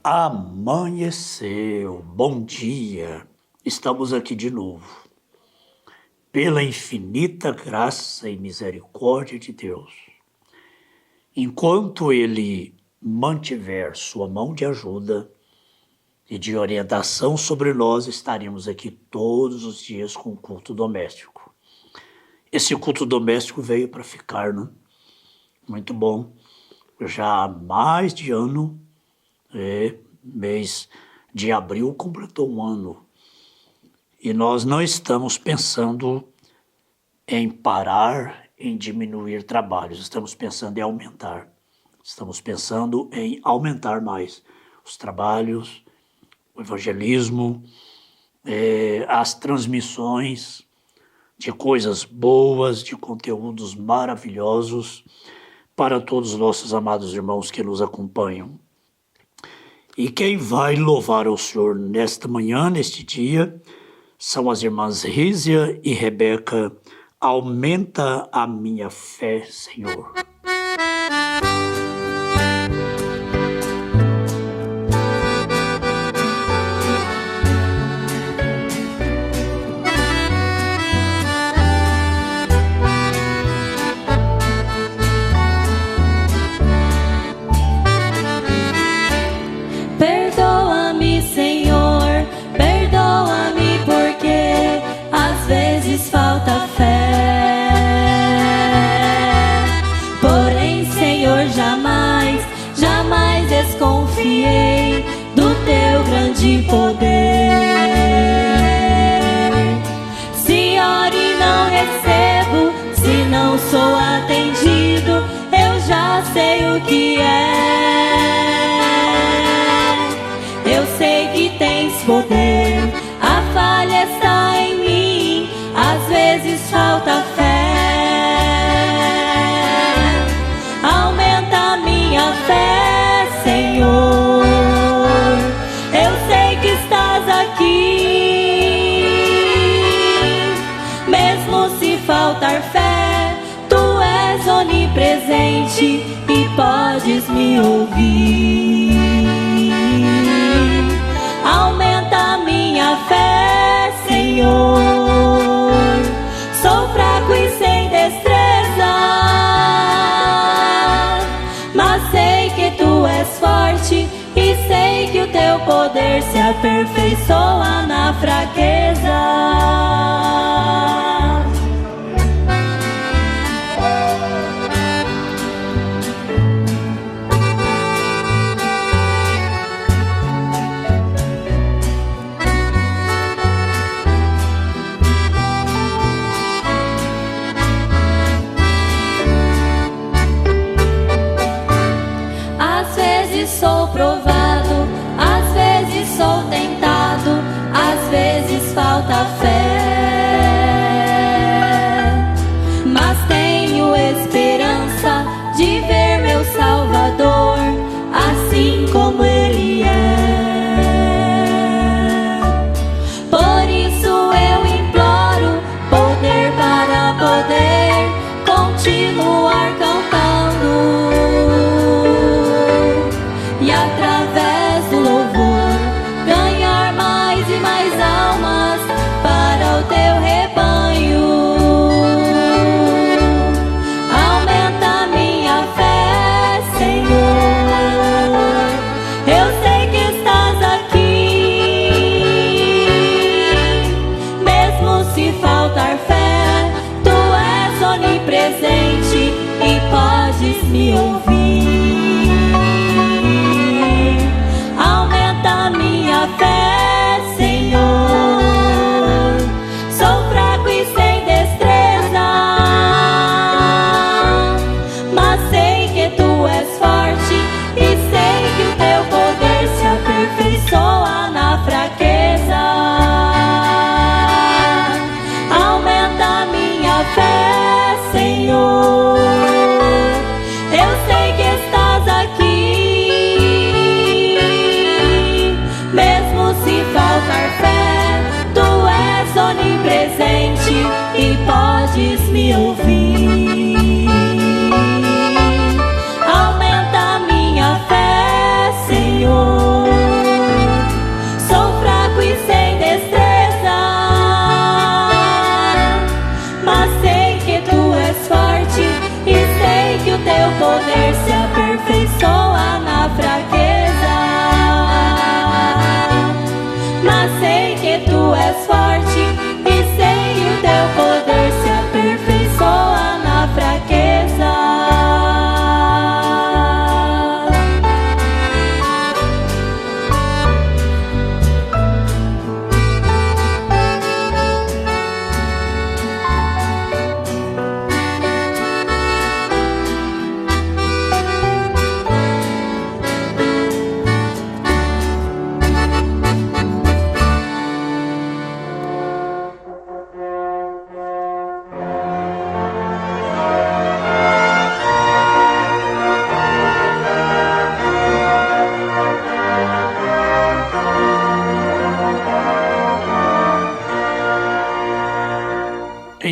Amanheceu, bom dia, estamos aqui de novo. Pela infinita graça e misericórdia de Deus, enquanto Ele mantiver sua mão de ajuda e de orientação sobre nós, estaremos aqui todos os dias com o culto doméstico. Esse culto doméstico veio para ficar, né? Muito bom. Já há mais de ano, mês de abril completou um ano. E nós não estamos pensando em parar, em diminuir trabalhos. Estamos pensando em aumentar. Estamos pensando em aumentar mais os trabalhos, o evangelismo, as transmissões de coisas boas, de conteúdos maravilhosos para todos os nossos amados irmãos que nos acompanham. E quem vai louvar ao Senhor nesta manhã, neste dia, são as irmãs Rízia e Rebeca. Aumenta a minha fé, Senhor. Perdoa-me, Senhor, perdoa-me porque às vezes falta fé. Porém, Senhor, jamais, jamais desconfiei do teu grande poder. Se oro e não recebo, se não sou atendido, eu já sei o que é. Eu sei que tens poder, a falha está em mim, às vezes falta fé. Aumenta a minha fé, Senhor. Eu sei que estás aqui, mesmo se faltar fé, tu és onipresente e podes me ouvir. Aumenta a minha fé, Senhor. Sou fraco e sem destreza, mas sei que tu és forte e sei que o teu poder se aperfeiçoa na fraqueza. Sou provado, às vezes sou tentado, às vezes falta fé, mas tenho esperança de ver meu Salvador assim como Ele é. Por isso eu imploro poder para poder continuar cantando. E através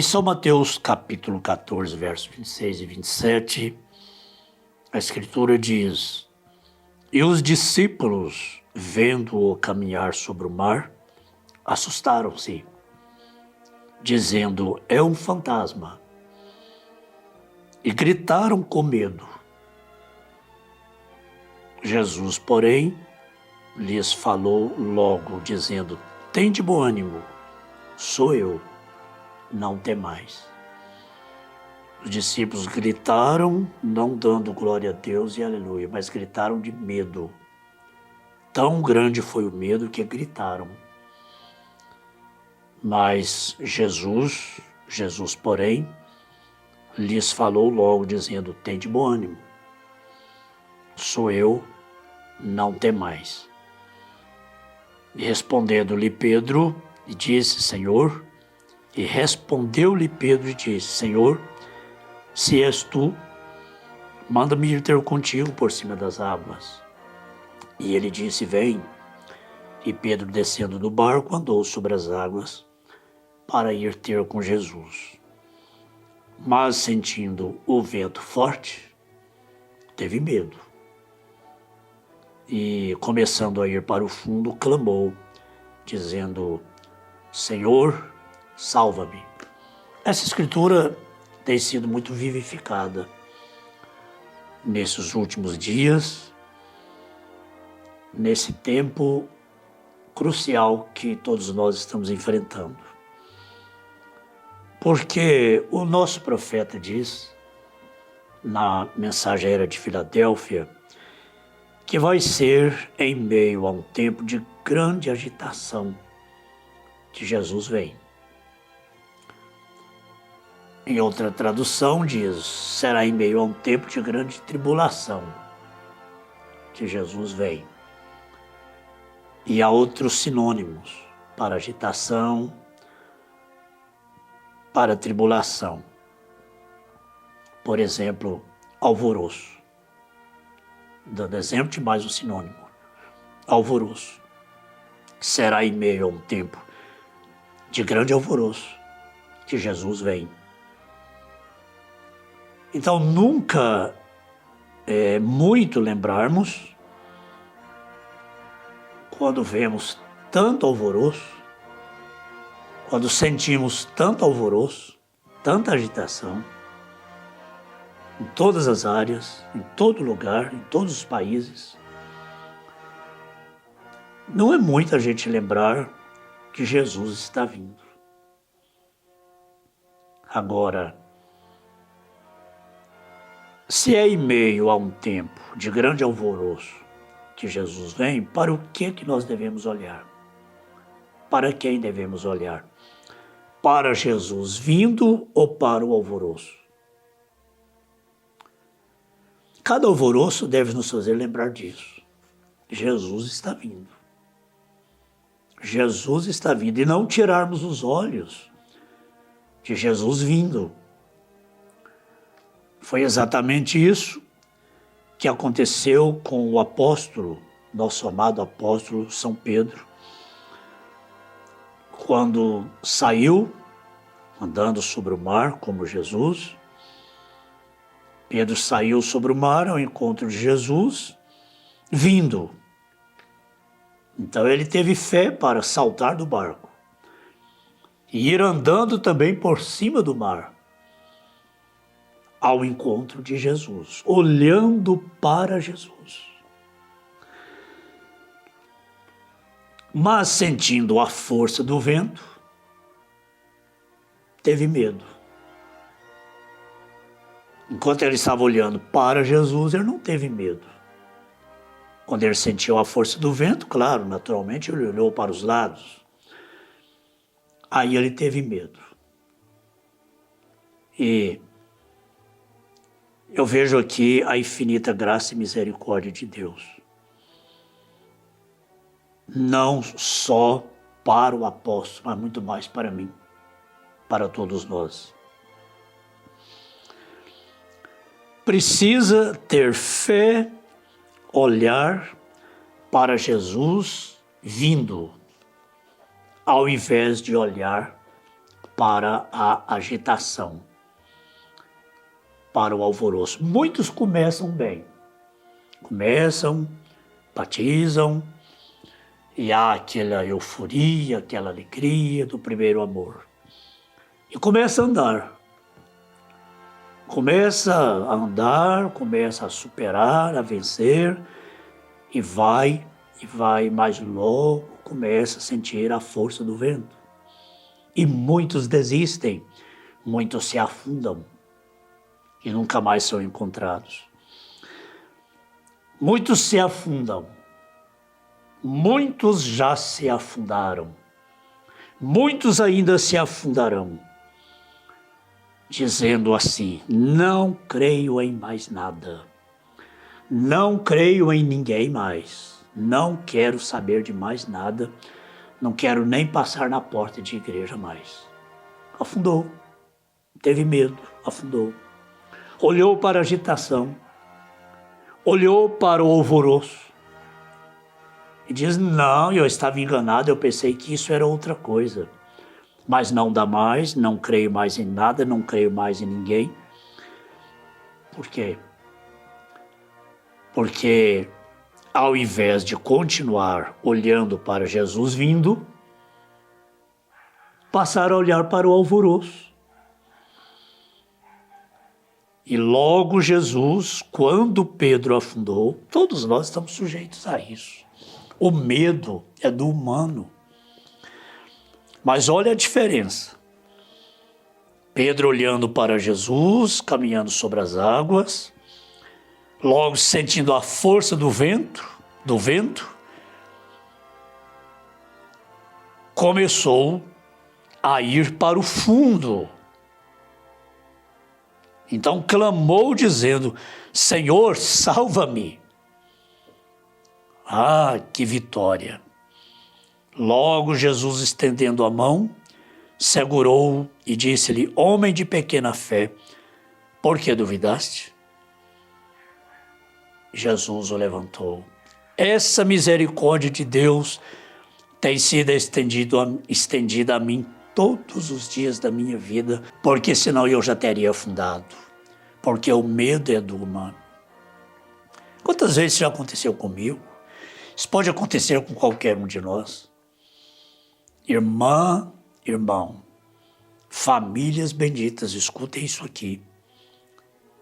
Em São Mateus, capítulo 14, versos 26 e 27, a Escritura diz: E os discípulos, vendo-o caminhar sobre o mar, assustaram-se, dizendo: É um fantasma. E gritaram com medo. Jesus, porém, lhes falou logo, dizendo: Tende bom ânimo, sou eu, não temais. Os discípulos gritaram, não dando glória a Deus e aleluia, mas gritaram de medo. Tão grande foi o medo que gritaram. Mas Jesus, porém, lhes falou logo, dizendo: Tende bom ânimo, sou eu, não temais. E respondendo-lhe Pedro, e disse: Senhor, e respondeu-lhe Pedro e disse: Senhor, se és tu, manda-me ir ter contigo por cima das águas. E ele disse: Vem. E Pedro, descendo do barco, andou sobre as águas para ir ter com Jesus. Mas, sentindo o vento forte, teve medo. E, começando a ir para o fundo, clamou, dizendo: Senhor, salva-me. Essa escritura tem sido muito vivificada nesses últimos dias, nesse tempo crucial que todos nós estamos enfrentando. Porque o nosso profeta diz, na mensageira de Filadélfia, que vai ser em meio a um tempo de grande agitação que Jesus vem. Em outra tradução diz, será em meio a um tempo de grande tribulação que Jesus vem. E há outros sinônimos para agitação, para tribulação. Por exemplo, alvoroço. Dando exemplo de mais um sinônimo. Alvoroço. Será em meio a um tempo de grande alvoroço que Jesus vem. Então, nunca é muito lembrarmos, quando vemos tanto alvoroço, quando sentimos tanto alvoroço, tanta agitação, em todas as áreas, em todo lugar, em todos os países, não é muito a gente lembrar que Jesus está vindo. Agora, se é em meio a um tempo de grande alvoroço que Jesus vem, para o que nós devemos olhar? Para quem devemos olhar? Para Jesus vindo ou para o alvoroço? Cada alvoroço deve nos fazer lembrar disso. Jesus está vindo. Jesus está vindo. E não tirarmos os olhos de Jesus vindo. Foi exatamente isso que aconteceu com o apóstolo, nosso amado apóstolo São Pedro, quando saiu andando sobre o mar como Jesus. Pedro saiu sobre o mar ao encontro de Jesus, vindo. Então ele teve fé para saltar do barco e ir andando também por cima do mar, ao encontro de Jesus, olhando para Jesus. Mas sentindo a força do vento, teve medo. Enquanto ele estava olhando para Jesus, ele não teve medo. Quando ele sentiu a força do vento, claro, naturalmente ele olhou para os lados. Aí ele teve medo. E eu vejo aqui a infinita graça e misericórdia de Deus. Não só para o apóstolo, mas muito mais para mim, para todos nós. Precisa ter fé, olhar para Jesus vindo, ao invés de olhar para a agitação, para o alvoroço. Muitos começam bem, batizam, e há aquela euforia, aquela alegria do primeiro amor. E começa a andar. Começa a andar, começa a superar, a vencer, e vai mais logo, começa a sentir a força do vento. E muitos desistem, muitos se afundam e nunca mais são encontrados. Muitos se afundam, muitos já se afundaram, muitos ainda se afundarão, dizendo assim: não creio em mais nada, não creio em ninguém mais, não quero saber de mais nada, não quero nem passar na porta de igreja mais. Afundou, teve medo, afundou. Olhou para a agitação, olhou para o alvoroço e diz: não, eu estava enganado, eu pensei que isso era outra coisa. Mas não dá mais, não creio mais em nada, não creio mais em ninguém. Por quê? Porque ao invés de continuar olhando para Jesus vindo, passaram a olhar para o alvoroço. E logo Jesus, quando Pedro afundou, todos nós estamos sujeitos a isso. O medo é do humano. Mas olha a diferença. Pedro olhando para Jesus, caminhando sobre as águas, logo sentindo a força do vento, começou a ir para o fundo. Então clamou dizendo: Senhor, salva-me. Ah, que vitória! Logo Jesus, estendendo a mão, segurou e disse-lhe: homem de pequena fé, por que duvidaste? Jesus o levantou. Essa misericórdia de Deus tem sido estendida a mim todos os dias da minha vida, porque senão eu já teria afundado, porque o medo é do humano. Quantas vezes já aconteceu comigo? Isso pode acontecer com qualquer um de nós. Irmã, irmão, famílias benditas, escutem isso aqui.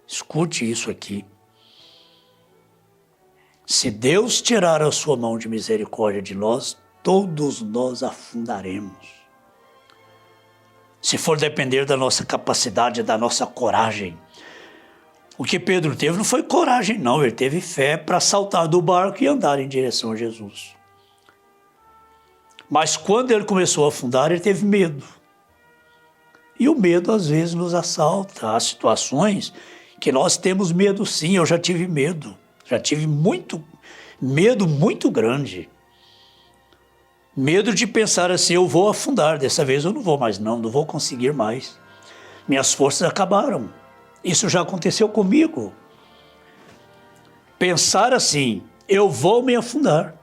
Escute isso aqui. Se Deus tirar a sua mão de misericórdia de nós, todos nós afundaremos. Se for depender da nossa capacidade, da nossa coragem. O que Pedro teve não foi coragem, não. Ele teve fé para saltar do barco e andar em direção a Jesus. Mas quando ele começou a afundar, ele teve medo. E o medo às vezes nos assalta. Há situações que nós temos medo sim. Eu já tive medo. Já tive medo muito grande. Medo de pensar assim: eu vou afundar, dessa vez eu não vou mais não vou conseguir mais. Minhas forças acabaram. Isso já aconteceu comigo. Pensar assim: eu vou me afundar.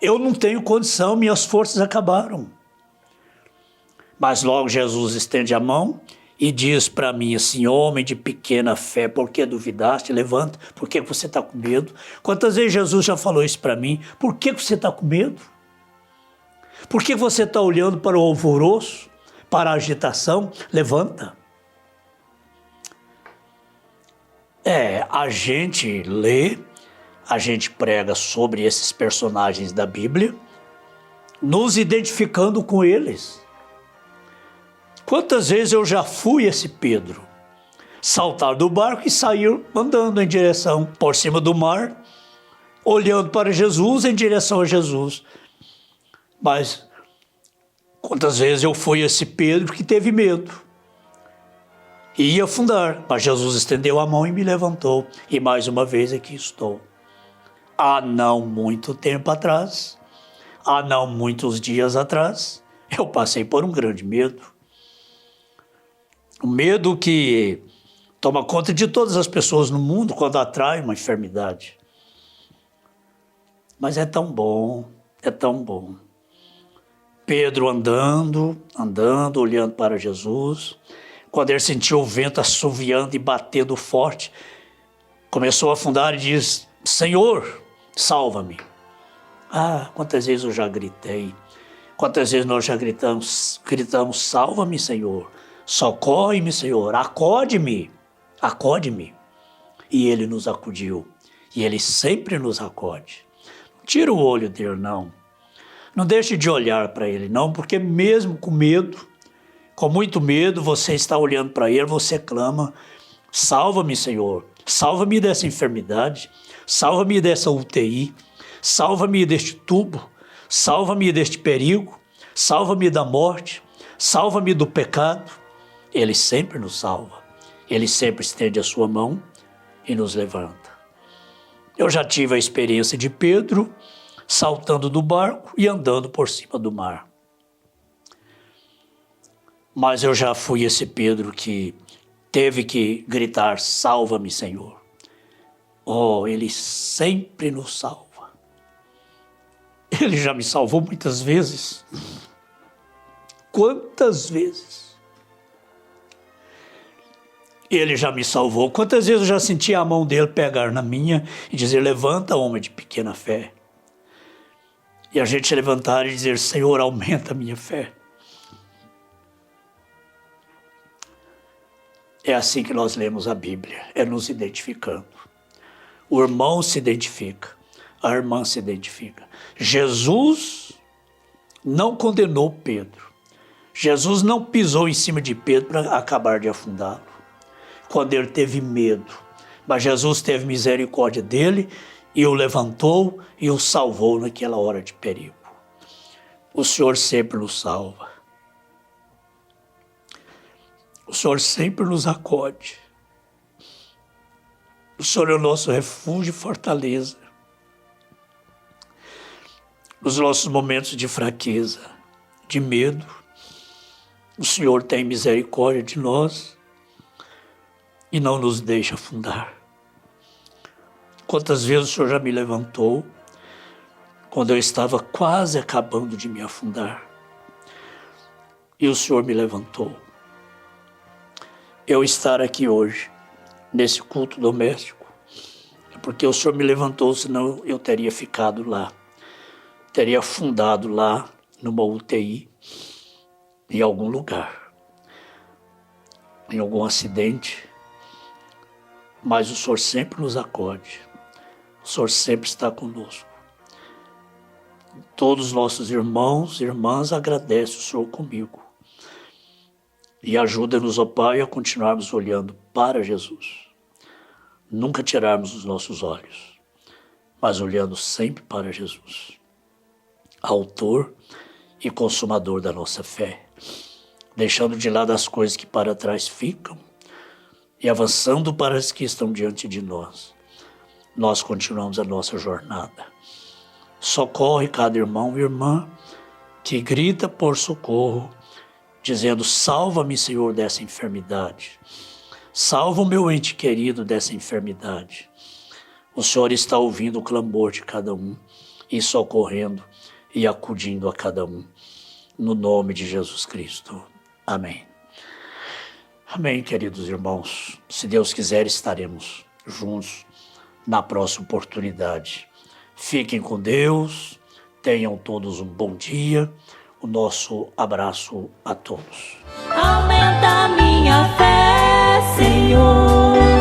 Eu não tenho condição, minhas forças acabaram. Mas logo Jesus estende a mão e diz para mim assim: homem de pequena fé, por que duvidaste? Levanta, por que você está com medo? Quantas vezes Jesus já falou isso para mim? Por que você está com medo? Por que você está olhando para o alvoroço, para a agitação? Levanta. A gente lê, a gente prega sobre esses personagens da Bíblia, nos identificando com eles. Quantas vezes eu já fui esse Pedro, saltar do barco e sair andando em direção por cima do mar, olhando para Jesus, em direção a Jesus. Mas quantas vezes eu fui esse Pedro que teve medo e ia afundar, mas Jesus estendeu a mão e me levantou, e mais uma vez aqui estou. Há não muito tempo atrás, há não muitos dias atrás, eu passei por um grande medo. Um medo que toma conta de todas as pessoas no mundo quando atrai uma enfermidade. Mas é tão bom, é tão bom. Pedro andando, olhando para Jesus. Quando ele sentiu o vento assoviando e batendo forte, começou a afundar e diz: Senhor, salva-me. Ah, quantas vezes eu já gritei, quantas vezes nós já gritamos, salva-me, Senhor, socorre-me, Senhor, acode-me. E ele nos acudiu, e ele sempre nos acode. Não tira o olho dele, não. Não deixe de olhar para ele, não, porque mesmo com medo, com muito medo, você está olhando para ele, você clama: salva-me, Senhor, salva-me dessa enfermidade, salva-me dessa UTI, salva-me deste tubo, salva-me deste perigo, salva-me da morte, salva-me do pecado. Ele sempre nos salva, ele sempre estende a sua mão e nos levanta. Eu já tive a experiência de Pedro saltando do barco e andando por cima do mar. Mas eu já fui esse Pedro que teve que gritar: salva-me, Senhor. Oh, ele sempre nos salva. Ele já me salvou muitas vezes. Quantas vezes? Ele já me salvou. Quantas vezes eu já senti a mão dele pegar na minha e dizer: levanta, homem de pequena fé. E a gente levantar e dizer: Senhor, aumenta a minha fé. É assim que nós lemos a Bíblia, é nos identificando. O irmão se identifica, a irmã se identifica. Jesus não condenou Pedro. Jesus não pisou em cima de Pedro para acabar de afundá-lo, quando ele teve medo. Mas Jesus teve misericórdia dele e o levantou e o salvou naquela hora de perigo. O Senhor sempre nos salva. O Senhor sempre nos acode. O Senhor é o nosso refúgio e fortaleza. Nos nossos momentos de fraqueza, de medo, o Senhor tem misericórdia de nós e não nos deixa afundar. Quantas vezes o Senhor já me levantou quando eu estava quase acabando de me afundar, e o Senhor me levantou. Eu estar aqui hoje, nesse culto doméstico, é porque o Senhor me levantou, senão eu teria ficado lá, teria afundado lá numa UTI, em algum lugar, em algum acidente. Mas o Senhor sempre nos acode, o Senhor sempre está conosco. Todos os nossos irmãos e irmãs agradecem o Senhor comigo. E ajuda-nos, ó Pai, a continuarmos olhando para Jesus. Nunca tirarmos os nossos olhos, mas olhando sempre para Jesus, autor e consumador da nossa fé, deixando de lado as coisas que para trás ficam e avançando para as que estão diante de nós. Nós continuamos a nossa jornada. Socorre cada irmão e irmã que grita por socorro, dizendo: salva-me, Senhor, dessa enfermidade. Salva o meu ente querido dessa enfermidade. O Senhor está ouvindo o clamor de cada um e socorrendo e acudindo a cada um. No nome de Jesus Cristo. Amém. Amém, queridos irmãos. Se Deus quiser, estaremos juntos na próxima oportunidade. Fiquem com Deus, tenham todos um bom dia. O nosso abraço a todos. Aumenta minha fé, Senhor.